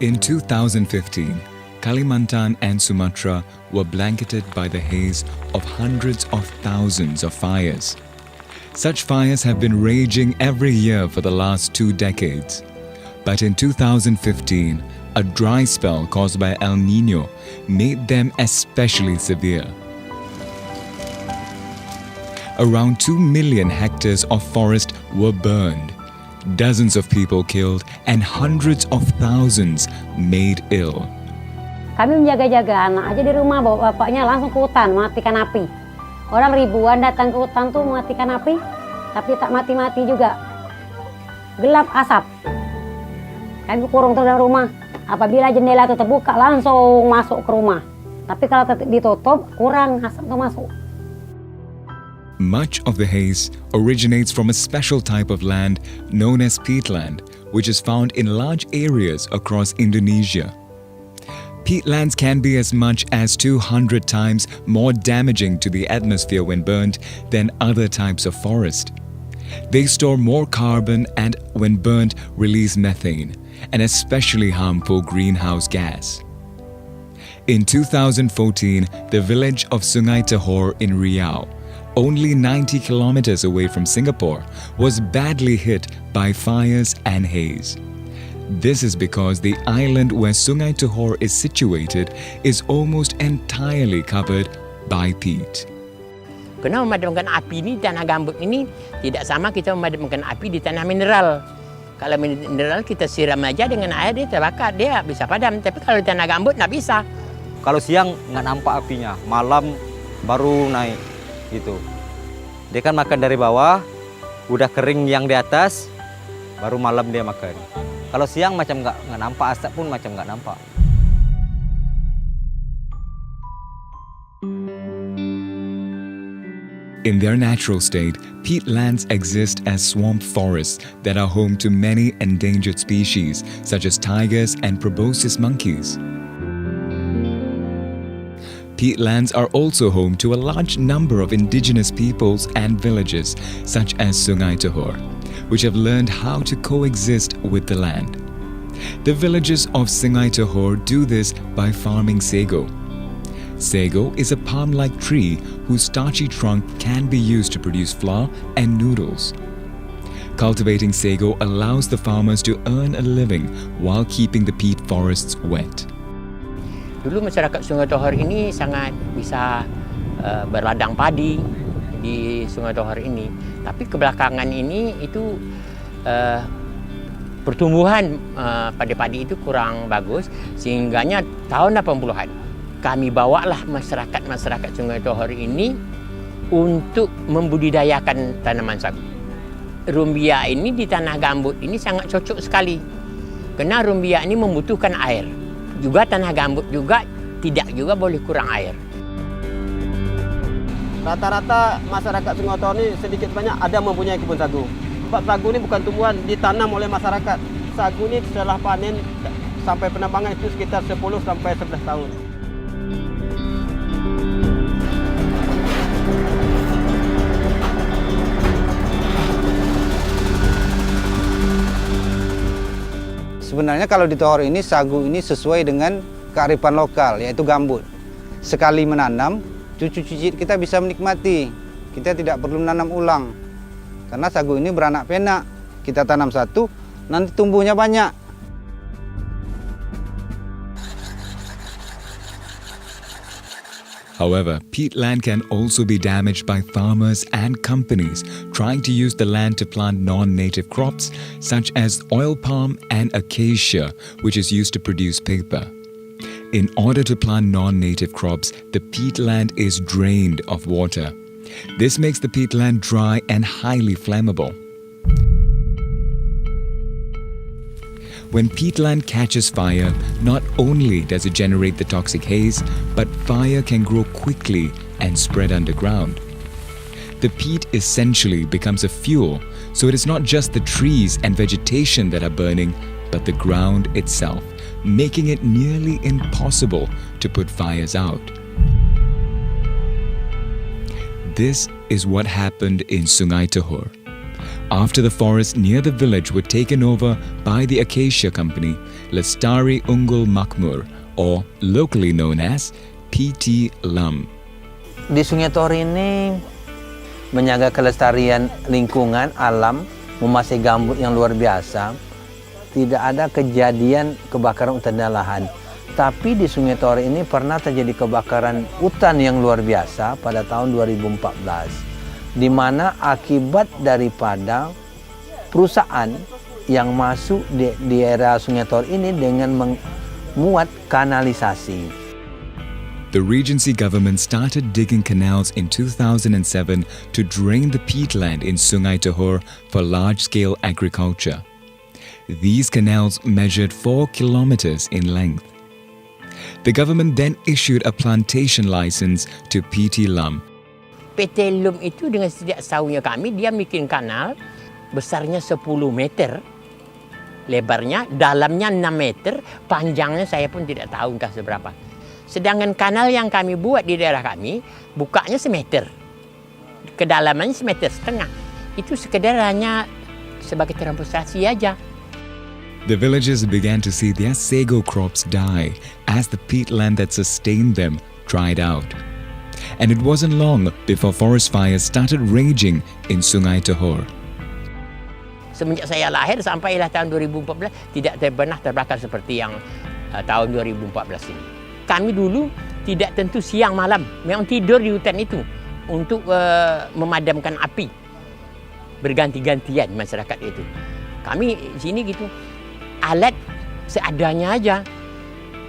In 2015, Kalimantan and Sumatra were blanketed by the haze of hundreds of thousands of fires. Such fires have been raging every year for the last 2 decades. But in 2015, a dry spell caused by El Niño made them especially severe. Around 2 million hectares of forest were burned, dozens of people killed, and hundreds of thousands made ill. Kami menjaga-jaga anak aja di rumah, bawa bapaknya langsung ke hutan mematikan api. Orang ribuan datang ke hutan tuh mematikan api, tapi tak mati-mati juga. Gelap asap. Kami kurung terus dalam rumah. Apabila jendela itu terbuka langsung masuk ke rumah. Tapi kalau ditutup kurang asap itu masuk. Much of the haze originates from a special type of land known as peatland, which is found in large areas across Indonesia. Peatlands can be as much as 200 times more damaging to the atmosphere when burnt than other types of forest. They store more carbon and, when burnt, release methane, an especially harmful greenhouse gas. In 2014, the village of Sungai Tohor in Riau, only 90 kilometers away from Singapore, was badly hit by fires and haze. This is because the island where Sungai Tohor is situated is almost entirely covered by peat. Kena memadamkan api ni, tanah gambut ini tidak sama kita memadamkan api di tanah mineral. Kalau mineral kita siram aja dengan air, dia terbakar, dia bisa padam. Tapi kalau di tanah gambut nggak bisa. Kalau siang nggak nampak apinya, malam baru naik gitu. Dia kan makan dari bawah, udah kering yang di atas, baru malam dia makan. Kalau siang macam nggak nampak, asap pun macam nggak nampak. In their natural state, peatlands exist as swamp forests that are home to many endangered species, such as tigers and proboscis monkeys. Peatlands are also home to a large number of indigenous peoples and villages, such as Sungai Tohor, which have learned how to coexist with the land. The villages of Sungai Tohor do this by farming sago. Sago is a palm-like tree whose starchy trunk can be used to produce flour and noodles. Cultivating sago allows the farmers to earn a living while keeping the peat forests wet. Dulu masyarakat Sungai Tohor ini sangat bisa berladang padi di Sungai Tohor ini. Tapi kebelakangan ini itu pertumbuhan padi-padi itu kurang bagus. Sehingganya tahun 80-an kami bawalah masyarakat Sungai Tohor ini untuk membudidayakan tanaman sagu. Rumbia ini di tanah gambut ini sangat cocok sekali. Karena rumbia ini membutuhkan air. Juga tanah gambut juga tidak juga boleh kurang air. Rata-rata masyarakat Sungai Tohor ini sedikit banyak ada mempunyai kebun sagu. Sebab sagu ini bukan tumbuhan ditanam oleh masyarakat. Sagu ini setelah panen sampai penambangan itu sekitar 10 sampai 11 tahun. Sebenarnya kalau di Tohor ini, sagu ini sesuai dengan kearifan lokal, yaitu gambut. Sekali menanam, cucu cicit kita bisa menikmati. Kita tidak perlu menanam ulang. Karena sagu ini beranak pinak. Kita tanam satu, nanti tumbuhnya banyak. However, peatland can also be damaged by farmers and companies trying to use the land to plant non-native crops such as oil palm and acacia, which is used to produce paper. In order to plant non-native crops, the peatland is drained of water. This makes the peatland dry and highly flammable. When peatland catches fire, not only does it generate the toxic haze, but fire can grow quickly and spread underground. The peat essentially becomes a fuel, so it is not just the trees and vegetation that are burning, but the ground itself, making it nearly impossible to put fires out. This is what happened in Sungai Tohor. After the forests near the village were taken over by the Acacia Company, Lestari Unggul Makmur, or locally known as PT Lam. Di Sungai Tohor ini menjaga kelestarian lingkungan alam, memasai gambut yang luar biasa. Tidak ada kejadian kebakaran hutan dan lahan. Tapi di Sungai Tohor ini pernah terjadi kebakaran hutan yang luar biasa pada tahun 2014. Di mana akibat daripada perusahaan yang masuk di area Sungai Tohor ini dengan memuat kanalisasi. The Regency government started digging canals in 2007 to drain the peatland in Sungai Tohor for large-scale agriculture. These canals measured 4 kilometers in length. The government then issued a plantation license to PT Lam. PT Lum itu dengan setiap saunya kami, dia bikin kanal besarnya 10 meter, lebarnya, dalamnya 6 meter, panjangnya saya pun tidak tahu entah seberapa. Sedangkan kanal yang kami buat di daerah kami, bukanya semeter, kedalamannya 1,5 meter. Itu sekedar hanya sebagai transportasi aja. The villagers began to see their sago crops die as the peatland that sustained them dried out. And it wasn't long before forest fires started raging in Sungai Tohor. Semenjak saya lahir sampailah tahun 2014 tidak pernah terbakar seperti yang tahun 2014 ini. Kami dulu tidak tentu siang malam, memang tidur di hutan itu untuk memadamkan api. Berganti-gantian masyarakat itu. Kami sini gitu, alat seadanya aja.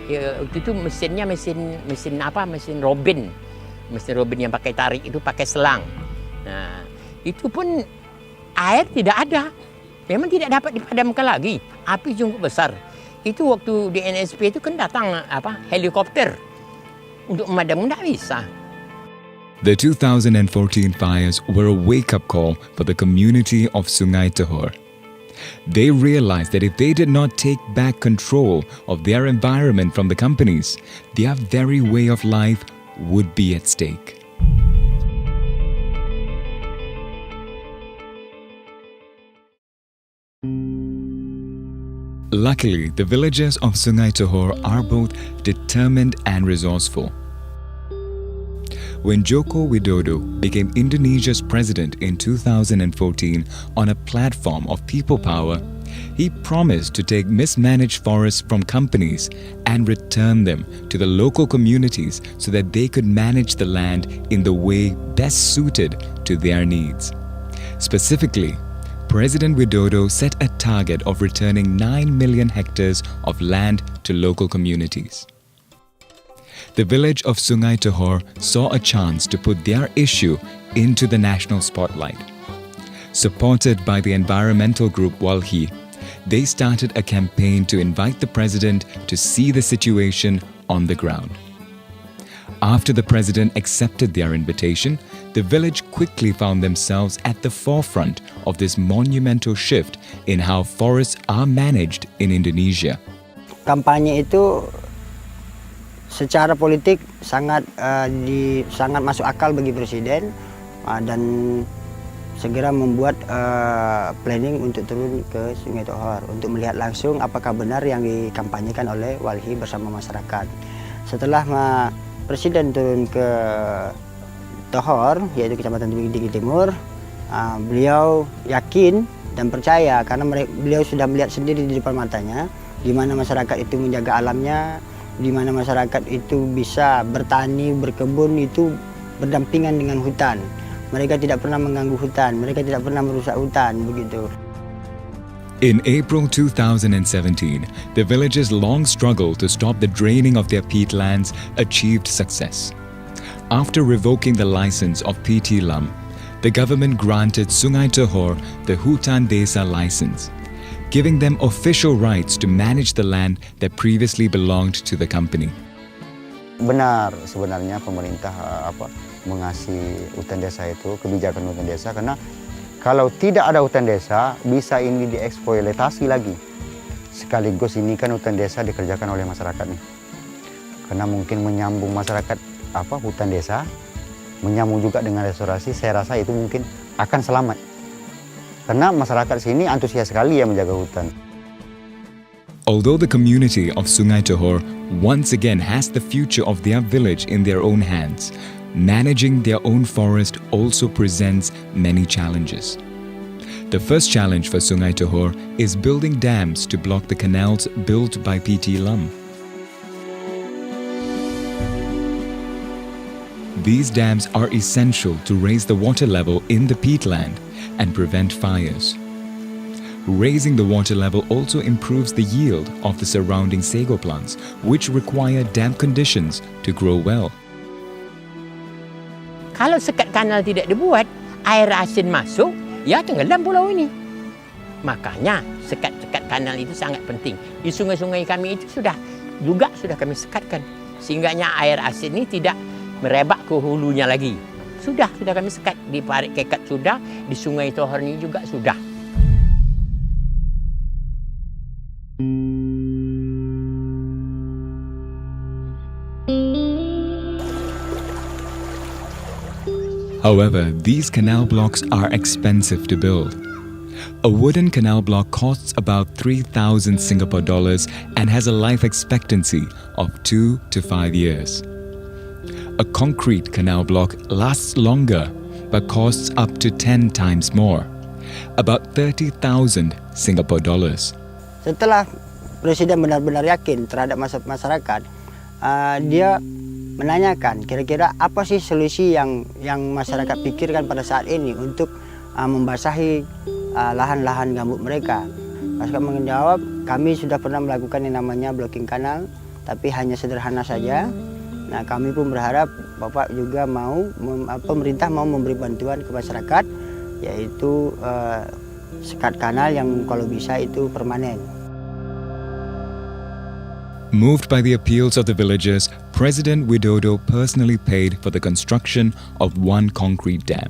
Ya, waktu itu mesinnya mesin apa? Mesin robin. Mesin robin yang pakai tarik itu pakai selang. Nah, itu pun air tidak ada. Memang tidak dapat dipadamkan lagi. Api cukup besar. Itu waktu di NSP itu kan datang helikopter untuk memadamkan, tidak bisa. The 2014 fires were a wake-up call for the community of Sungai Tohor. They realized that if they did not take back control of their environment from the companies, their very way of life would be at stake. Luckily, the villagers of Sungai Tohor are both determined and resourceful. When Joko Widodo became Indonesia's president in 2014 on a platform of people power, he promised to take mismanaged forests from companies and return them to the local communities so that they could manage the land in the way best suited to their needs. Specifically, President Widodo set a target of returning 9 million hectares of land to local communities. The village of Sungai Tohor saw a chance to put their issue into the national spotlight. Supported by the environmental group Walhi, they started a campaign to invite the president to see the situation on the ground. After the president accepted their invitation, the village quickly found themselves at the forefront of this monumental shift in how forests are managed in Indonesia. Kampanye itu secara politik sangat masuk akal bagi presiden dan segera membuat planning untuk turun ke Sungai Tohor untuk melihat langsung apakah benar yang dikampanyekan oleh Walhi bersama masyarakat. Setelah presiden turun ke Tohor, yaitu Kecamatan Tinggi Timur, beliau yakin dan percaya karena beliau sudah melihat sendiri di depan matanya di mana masyarakat itu menjaga alamnya, di mana masyarakat itu bisa bertani, berkebun itu berdampingan dengan hutan. Mereka tidak pernah mengganggu hutan, mereka tidak pernah merusak hutan, begitu. In April 2017, the villagers' long struggle to stop the draining of their peat lands achieved success. After revoking the license of PT Lam, the government granted Sungai Tohor the Hutan Desa license, giving them official rights to manage the land that previously belonged to the company. Benar sebenarnya pemerintah mengasih hutan desa itu, kebijakan hutan desa, karena kalau tidak ada hutan desa bisa ini dieksploitasi lagi. Sekaligus ini kan hutan desa dikerjakan oleh masyarakat nih. Karena mungkin menyambung masyarakat hutan desa, menyambung juga dengan restorasi, saya rasa itu mungkin akan selamat. Karena masyarakat sini antusias sekali ya menjaga hutan. Although the community of Sungai Tohor once again has the future of their village in their own hands, managing their own forest also presents many challenges. The first challenge for Sungai Tohor is building dams to block the canals built by PT Lam. These dams are essential to raise the water level in the peatland and prevent fires. Raising the water level also improves the yield of the surrounding sago plants, which require damp conditions to grow well. Kalau sekat kanal tidak dibuat, air asin masuk, ya tenggelam pulau ini. Makanya sekat-sekat kanal itu sangat penting. Di sungai-sungai kami itu sudah kami sekatkan. Sehingganya air asin ini tidak merebak ke hulunya lagi. Sudah kami sekat. Di Parit Kekat sudah, di Sungai Tohor ini juga sudah. However, these canal blocks are expensive to build. A wooden canal block costs about 3,000 Singapore dollars and has a life expectancy of 2 to 5 years. A concrete canal block lasts longer but costs up to 10 times more, about 30,000 Singapore dollars. Setelah Presiden benar-benar yakin terhadap masyarakat, dia menanyakan kira-kira apa sih solusi yang masyarakat pikirkan pada saat ini untuk membasahi lahan-lahan gambut mereka. Masyarakat menjawab, kami sudah pernah melakukan yang namanya blocking kanal, tapi hanya sederhana saja. Nah, kami pun berharap Bapak juga pemerintah mau memberi bantuan ke masyarakat, yaitu sekat kanal yang kalau bisa itu permanen. Moved by the appeals of the villagers, President Widodo personally paid for the construction of one concrete dam,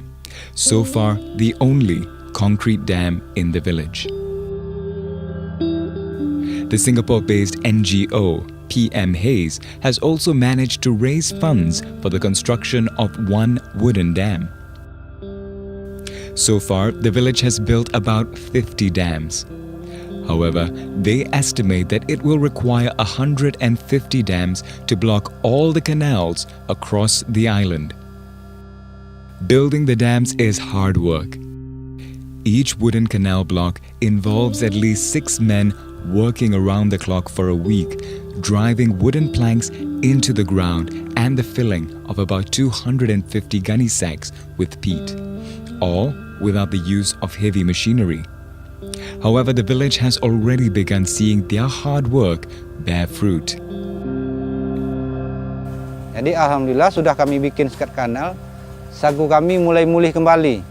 so far the only concrete dam in the village. The Singapore-based NGO PM Haze has also managed to raise funds for the construction of one wooden dam. So far, the village has built about 50 dams. However, they estimate that it will require 150 dams to block all the canals across the island. Building the dams is hard work. Each wooden canal block involves at least 6 men working around the clock for a week, driving wooden planks into the ground and the filling of about 250 gunny sacks with peat, all without the use of heavy machinery. However, the village has already begun seeing their hard work bear fruit. Jadi alhamdulillah sudah kami bikin sekat kanal, sagu kami mulai mulih kembali.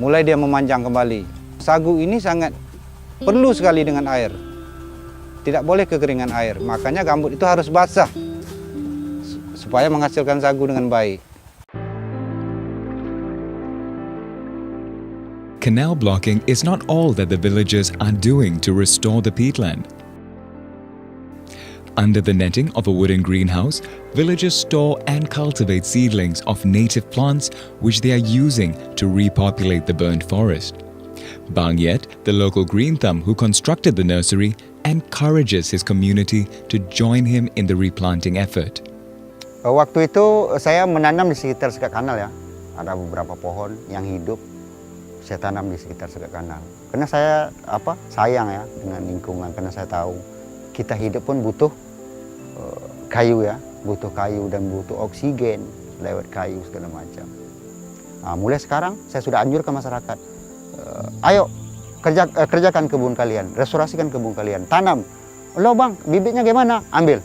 Mulai dia memanjang kembali. Sagu ini sangat perlu sekali dengan air. Tidak boleh kekeringan air, makanya gambut itu harus basah supaya menghasilkan sagu dengan baik. Canal blocking is not all that the villagers are doing to restore the peatland. Under the netting of a wooden greenhouse, villagers store and cultivate seedlings of native plants which they are using to repopulate the burnt forest. Bang Yet, the local green thumb who constructed the nursery, encourages his community to join him in the replanting effort. Waktu itu saya menanam di sekitar sekat kanal ya. Ada beberapa pohon yang hidup. Saya tanam di sekitar sekat kanal. Karena saya sayang ya dengan lingkungan, karena saya tahu kita hidup pun butuh kayu ya, butuh kayu dan butuh oksigen lewat kayu segala macam. Nah, mulai sekarang saya sudah anjurkan masyarakat, ayo kerjakan kebun kalian, restorasikan kebun kalian, tanam. Lo bang, bibitnya gimana? Ambil.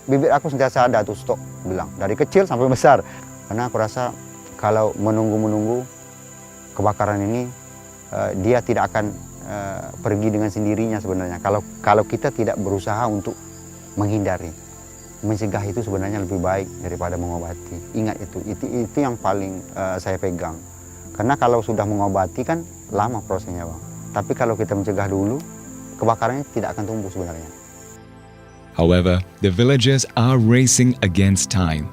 Bibit aku sentiasa ada tuh stok, bilang. Dari kecil sampai besar. Karena aku rasa kalau menunggu-menunggu kebakaran ini, dia tidak akan pergi dengan sendirinya sebenarnya. Kalau kita tidak berusaha untuk menghindari. Mencegah itu sebenarnya lebih baik daripada mengobati. Ingat itu yang paling saya pegang. Karena kalau sudah mengobati kan lama prosesnya bang. Tapi kalau kita mencegah dulu, kebakarannya tidak akan tumbuh sebenarnya. However, the villagers are racing against time.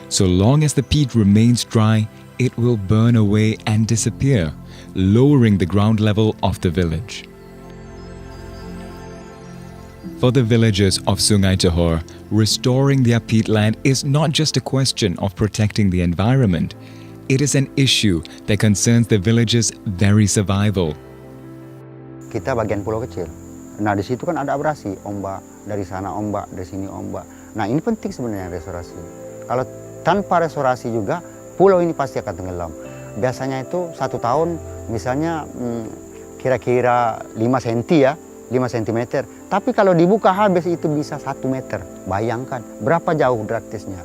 So long as the peat remains dry, it will burn away and disappear, lowering the ground level of the village. For the villagers of Sungai Tohor, restoring their peatland is not just a question of protecting the environment. It is an issue that concerns the villagers' very survival. Kita bagian pulau kecil. Nah di situ kan ada abrasi, ombak dari sana ombak, dari sini ombak. Nah ini penting sebenarnya restorasi. Kalau tanpa restorasi juga pulau ini pasti akan tenggelam. Biasanya itu 1 tahun misalnya kira-kira 5 cm ya, 5 cm. Tapi kalau dibuka habis itu bisa 1 meter. Bayangkan berapa jauh drastisnya.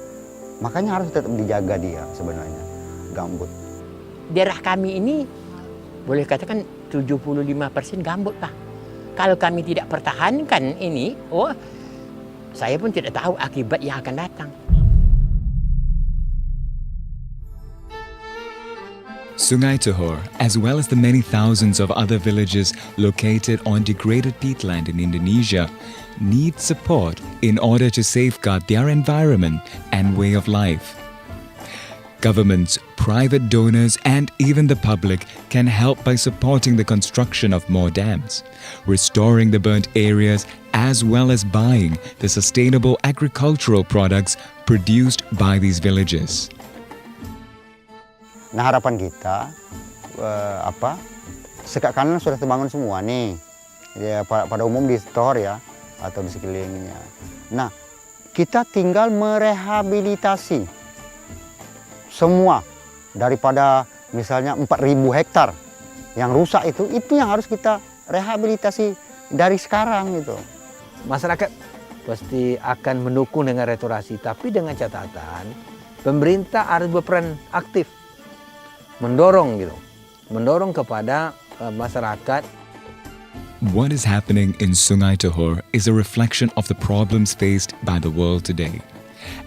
Makanya harus tetap dijaga dia sebenarnya, gambut. Daerah kami ini boleh katakan 75% gambut Pak. Kalau kami tidak pertahankan ini, saya pun tidak tahu akibat yang akan datang. Sungai Tohor, as well as the many thousands of other villages located on degraded peatland in Indonesia, need support in order to safeguard their environment and way of life. Governments, private donors, and even the public can help by supporting the construction of more dams, restoring the burnt areas, as well as buying the sustainable agricultural products produced by these villages. Nah harapan kita, karena sudah terbangun semua nih, ya, pada umum di Tohor ya, atau di sekelilingnya. Nah kita tinggal merehabilitasi semua daripada misalnya 4.000 hektar yang rusak itu yang harus kita rehabilitasi dari sekarang gitu. Masyarakat pasti akan mendukung dengan restorasi, tapi dengan catatan pemerintah harus berperan aktif, mendorong kepada masyarakat. What is happening in Sungai Tohor is a reflection of the problems faced by the world today,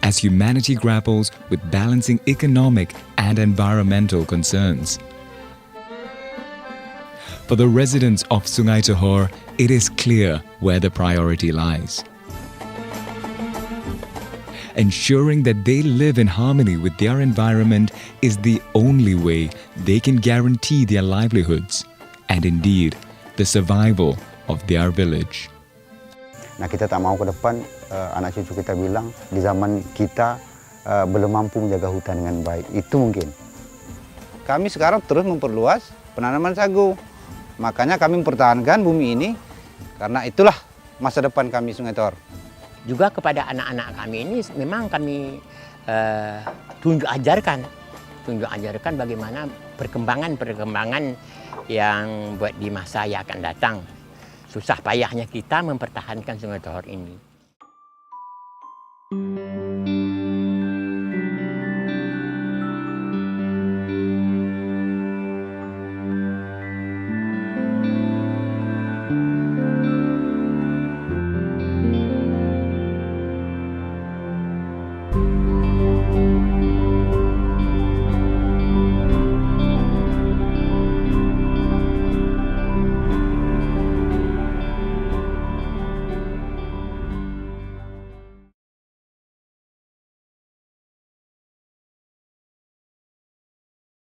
as humanity grapples with balancing economic and environmental concerns. For the residents of Sungai Tohor, it is clear where the priority lies. Ensuring that they live in harmony with their environment is the only way they can guarantee their livelihoods and indeed the survival of their village. Nah kita tak mau ke depan anak cucu kita bilang di zaman kita belum mampu menjaga hutan dengan baik. Itu mungkin. Kami sekarang terus memperluas penanaman sagu. Makanya kami mempertahankan bumi ini karena itulah masa depan kami Sungai Tohor. Juga kepada anak-anak kami ini memang kami tunjuk ajarkan bagaimana perkembangan yang buat di masa yang akan datang. Susah payahnya kita mempertahankan Sungai Tohor ini.